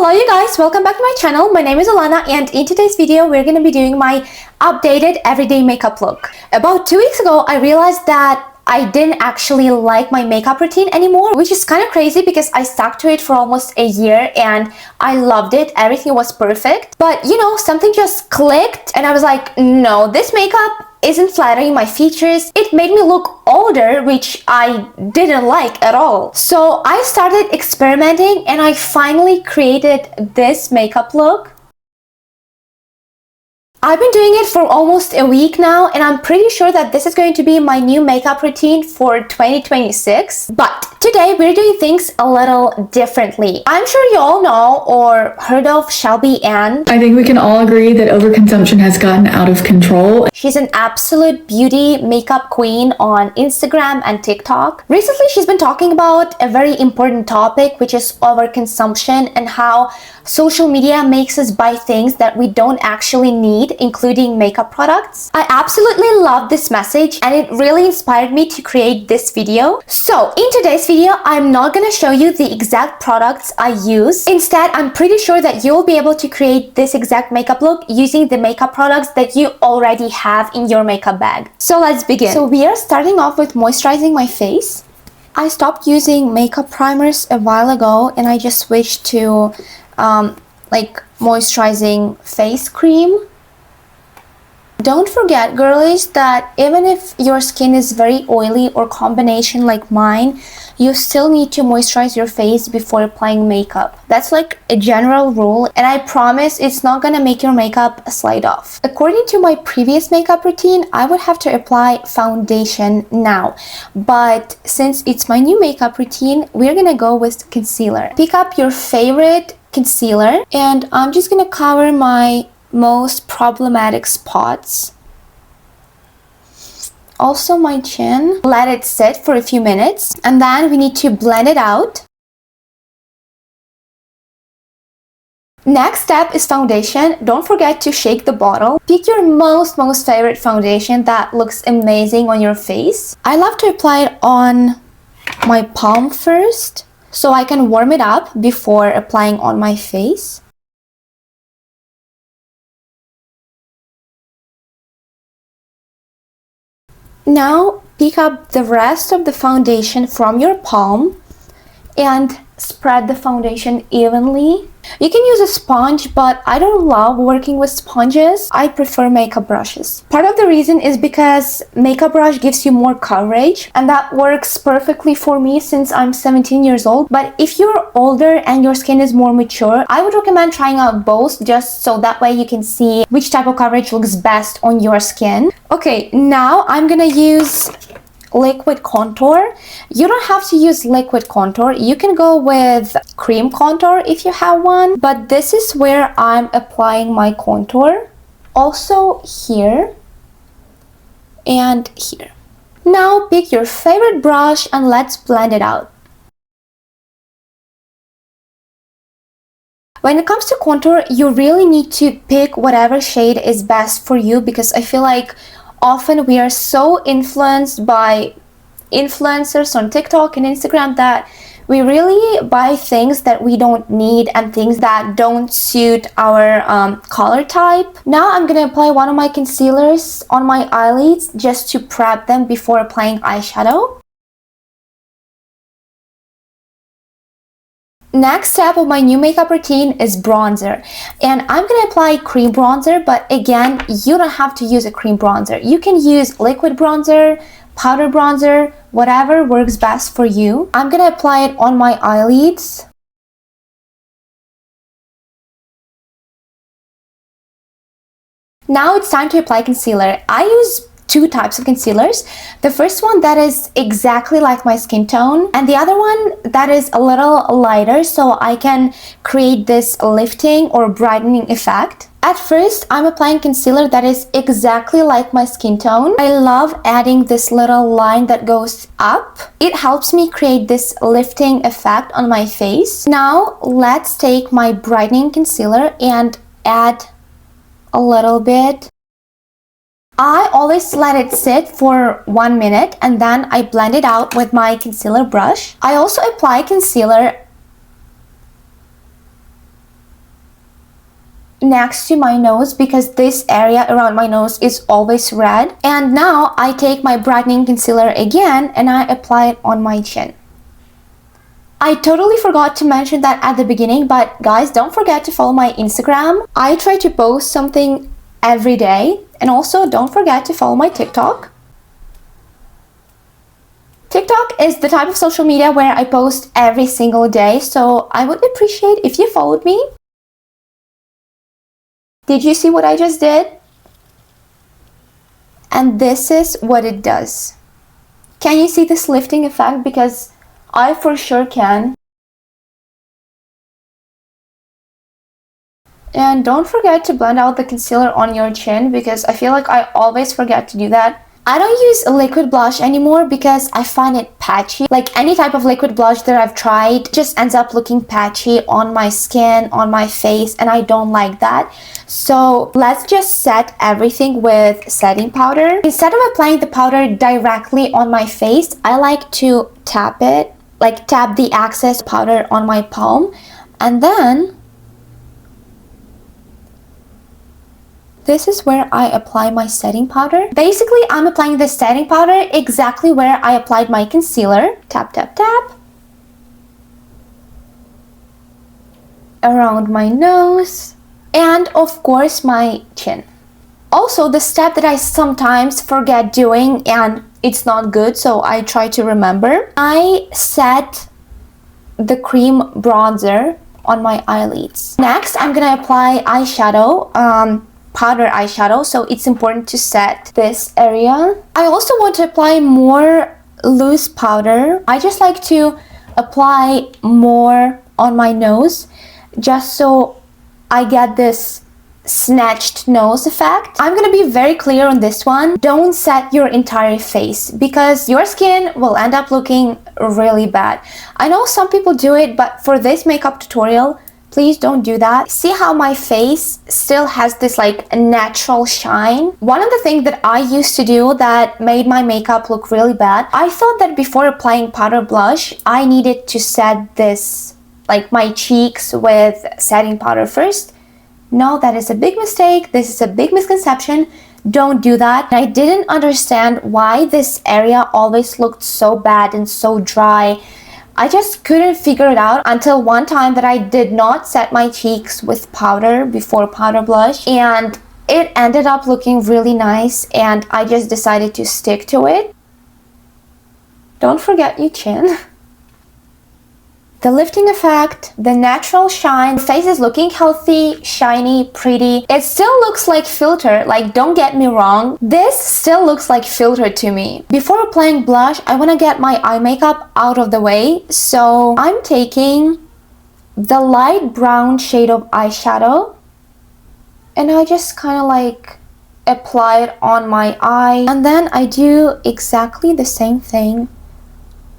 Hello you guys, welcome back to my channel. My name is Alana and in today's video we're going to be doing my updated everyday makeup look. About 2 weeks ago I realized that I didn't actually like my makeup routine anymore, which is kind of crazy because I stuck to it for almost a year and I loved it. Everything was perfect. But you know, something just clicked and I was like, no, this makeup isn't flattering my features. It made me look older, which I didn't like at all. So I started experimenting and I finally created this makeup look. I've been doing it for almost a week now and I'm pretty sure that this is going to be my new makeup routine for 2026. But today we're doing things a little differently. I'm sure you all know or heard of Shelby Ann. I think we can all agree that overconsumption has gotten out of control. She's an absolute beauty makeup queen on Instagram and TikTok. Recently she's been talking about a very important topic, which is overconsumption and how social media makes us buy things that we don't actually need, including makeup products. I absolutely love this message and it really inspired me to create this video. So in today's video, I'm not gonna show you the exact products I use. Instead, I'm pretty sure that you'll be able to create this exact makeup look using the makeup products that you already have in your makeup bag. So let's begin. So we are starting off with moisturizing my face. I stopped using makeup primers a while ago and I just switched to like moisturizing face cream. Don't forget, girlies, that even if your skin is very oily or combination like mine, you still need to moisturize your face before applying makeup. That's like a general rule and I promise it's not gonna make your makeup slide off. According to my previous makeup routine, I would have to apply foundation now. But since it's my new makeup routine, we're gonna go with concealer. Pick up your favorite concealer and I'm just gonna cover my most problematic spots, also my chin. Let it sit for a few minutes and then we need to blend it out. Next step is foundation. Don't forget to shake the bottle. Pick your most favorite foundation that looks amazing on your face. I love to apply it on my palm first so I can warm it up before applying on my face. Now pick up the rest of the foundation from your palm and spread the foundation evenly. You can use a sponge, but I don't love working with sponges. I prefer makeup brushes. Part of the reason is because makeup brush gives you more coverage and that works perfectly for me since I'm 17 years old. But if you're older and your skin is more mature, I would recommend trying out both just so that way you can see which type of coverage looks best on your skin. Okay, now I'm gonna use liquid contour. You don't have to use liquid contour. You can go with cream contour if you have one, but this is where I'm applying my contour. Also here and here. Now pick your favorite brush and let's blend it out. When it comes to contour, you really need to pick whatever shade is best for you because I feel like often we are so influenced by influencers on TikTok and Instagram that we really buy things that we don't need and things that don't suit our color type. Now I'm gonna apply one of my concealers on my eyelids just to prep them before applying eyeshadow. Next step of my new makeup routine is bronzer and I'm gonna apply cream bronzer, but again, you don't have to use a cream bronzer. You can use liquid bronzer, powder bronzer, whatever works best for you. I'm gonna apply it on my eyelids. Now it's time to apply concealer. I use two types of concealers. The first one that is exactly like my skin tone and the other one that is a little lighter so I can create this lifting or brightening effect. At first, I'm applying concealer that is exactly like my skin tone. I love adding this little line that goes up. It helps me create this lifting effect on my face. Now, let's take my brightening concealer and add a little bit. I always let it sit for 1 minute and then I blend it out with my concealer brush. I also apply concealer next to my nose because this area around my nose is always red. And now I take my brightening concealer again and I apply it on my chin. I totally forgot to mention that at the beginning, but guys, don't forget to follow my Instagram. I try to post something every day, and also don't forget to follow my TikTok. TikTok is the type of social media where I post every single day, so I would appreciate if you followed me. Did you see what I just did? And this is what it does. Can you see this lifting effect? Because I for sure can. And don't forget to blend out the concealer on your chin because I feel like I always forget to do that. I don't use a liquid blush anymore because I find it patchy. Like any type of liquid blush that I've tried just ends up looking patchy on my skin, on my face, and I don't like that. So let's just set everything with setting powder. Instead of applying the powder directly on my face, I like to tap it, like tap the excess powder on my palm, and then this is where I apply my setting powder. Basically, I'm applying the setting powder exactly where I applied my concealer. Tap, tap, tap. Around my nose. And of course, my chin. Also, the step that I sometimes forget doing and it's not good, so I try to remember. I set the cream bronzer on my eyelids. Next, I'm gonna apply eyeshadow. Powder eyeshadow, so it's important to set this area. I also want to apply more loose powder. I just like to apply more on my nose just so I get this snatched nose effect. I'm gonna be very clear on this one. Don't set your entire face because your skin will end up looking really bad. I know some people do it, but for this makeup tutorial, please don't do that. See how my face still has this like natural shine? One of the things that I used to do that made my makeup look really bad, I thought that before applying powder blush, I needed to set this, like my cheeks with setting powder first. No, that is a big mistake. This is a big misconception. Don't do that. I didn't understand why this area always looked so bad and so dry. I just couldn't figure it out until one time that I did not set my cheeks with powder before powder blush, and it ended up looking really nice, and I just decided to stick to it. Don't forget your chin. The lifting effect, the natural shine, the face is looking healthy, shiny, pretty. It still looks like filter, like don't get me wrong. This still looks like filter to me. Before applying blush, I want to get my eye makeup out of the way. So I'm taking the light brown shade of eyeshadow and I just kind of like apply it on my eye. And then I do exactly the same thing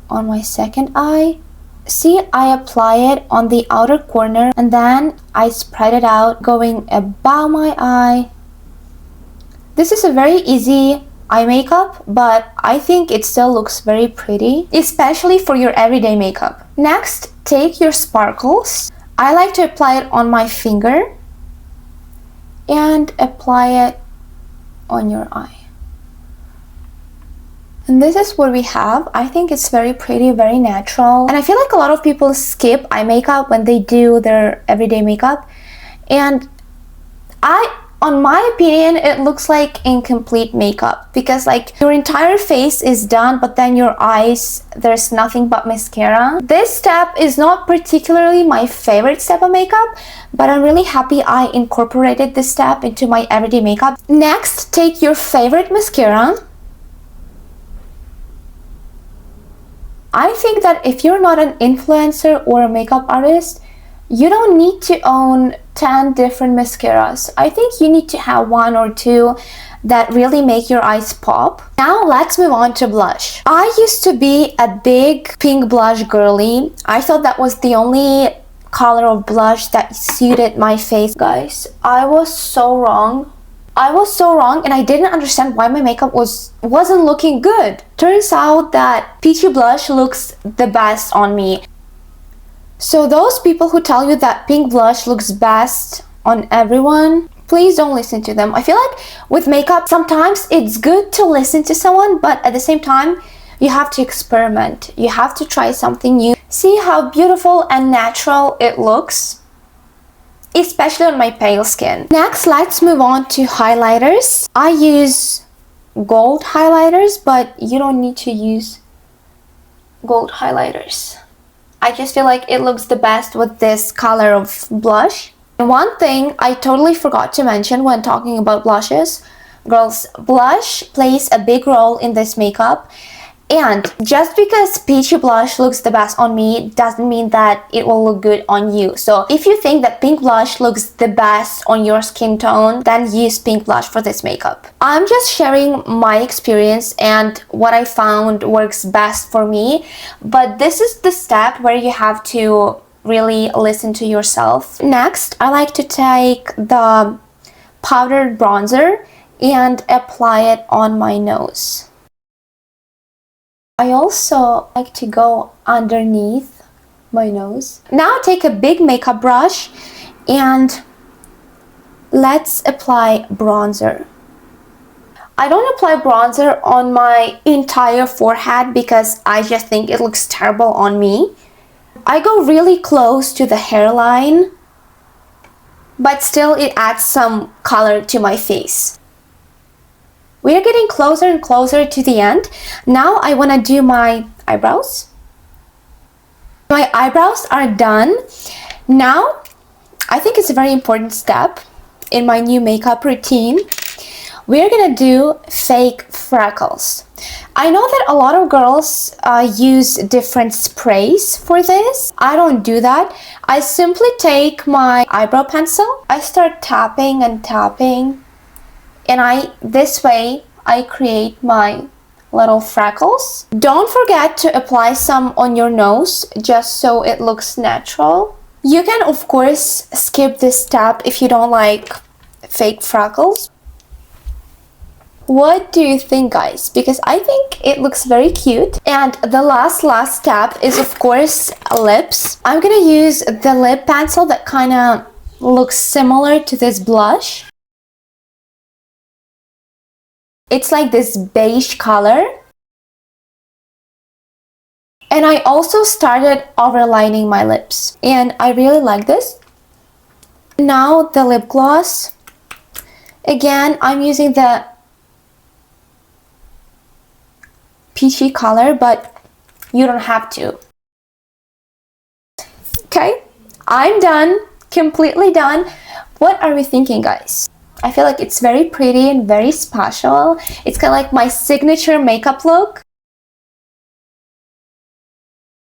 on my second eye. See, I apply it on the outer corner and then I spread it out going above my eye. This is a very easy eye makeup, but I think it still looks very pretty, especially for your everyday makeup. Next, take your sparkles. I like to apply it on my finger and apply it on your eye. And this is what we have. I think it's very pretty, very natural. And I feel like a lot of people skip eye makeup when they do their everyday makeup. And on my opinion, it looks like incomplete makeup because like your entire face is done, but then your eyes, there's nothing but mascara. This step is not particularly my favorite step of makeup, but I'm really happy I incorporated this step into my everyday makeup. Next, take your favorite mascara. I think that if you're not an influencer or a makeup artist, you don't need to own 10 different mascaras. I think you need to have one or two that really make your eyes pop. Now let's move on to blush. I used to be a big pink blush girly. I thought that was the only color of blush that suited my face. Guys, I was so wrong. And I didn't understand why my makeup wasn't looking good. Turns out that peachy blush looks the best on me. So those people who tell you that pink blush looks best on everyone, please don't listen to them. I feel like with makeup, sometimes it's good to listen to someone, but at the same time, you have to experiment. You have to try something new. See how beautiful and natural it looks, especially on my pale skin. Next, let's move on to highlighters. I use gold highlighters, but you don't need to use gold highlighters. I just feel like it looks the best with this color of blush. And one thing I totally forgot to mention when talking about blushes, girls, blush plays a big role in this makeup. And just because peachy blush looks the best on me doesn't mean that it will look good on you. So if you think that pink blush looks the best on your skin tone, then use pink blush for this makeup. I'm just sharing my experience and what I found works best for me. But this is the step where you have to really listen to yourself. Next, I like to take the powdered bronzer and apply it on my nose. I also like to go underneath my nose. Now take a big makeup brush and let's apply bronzer. I don't apply bronzer on my entire forehead because I just think it looks terrible on me. I go really close to the hairline, but still it adds some color to my face. We are getting closer and closer to the end. Now I want to do my eyebrows. My eyebrows are done. Now, I think it's a very important step in my new makeup routine. We're gonna do fake freckles. I know that a lot of girls use different sprays for this. I don't do that. I simply take my eyebrow pencil. I start tapping and tapping. And this way I create my little freckles. Don't forget to apply some on your nose just so it looks natural. You can of course skip this step if you don't like fake freckles. What do you think, guys? Because I think it looks very cute. And the last step is of course lips. I'm gonna use the lip pencil that kind of looks similar to this blush. It's like this beige color. And I also started overlining my lips. And I really like this. Now the lip gloss. Again, I'm using the peachy color, but you don't have to. Okay, I'm done. Completely done. What are we thinking, guys? I feel like it's very pretty and very special. It's kind of like my signature makeup look.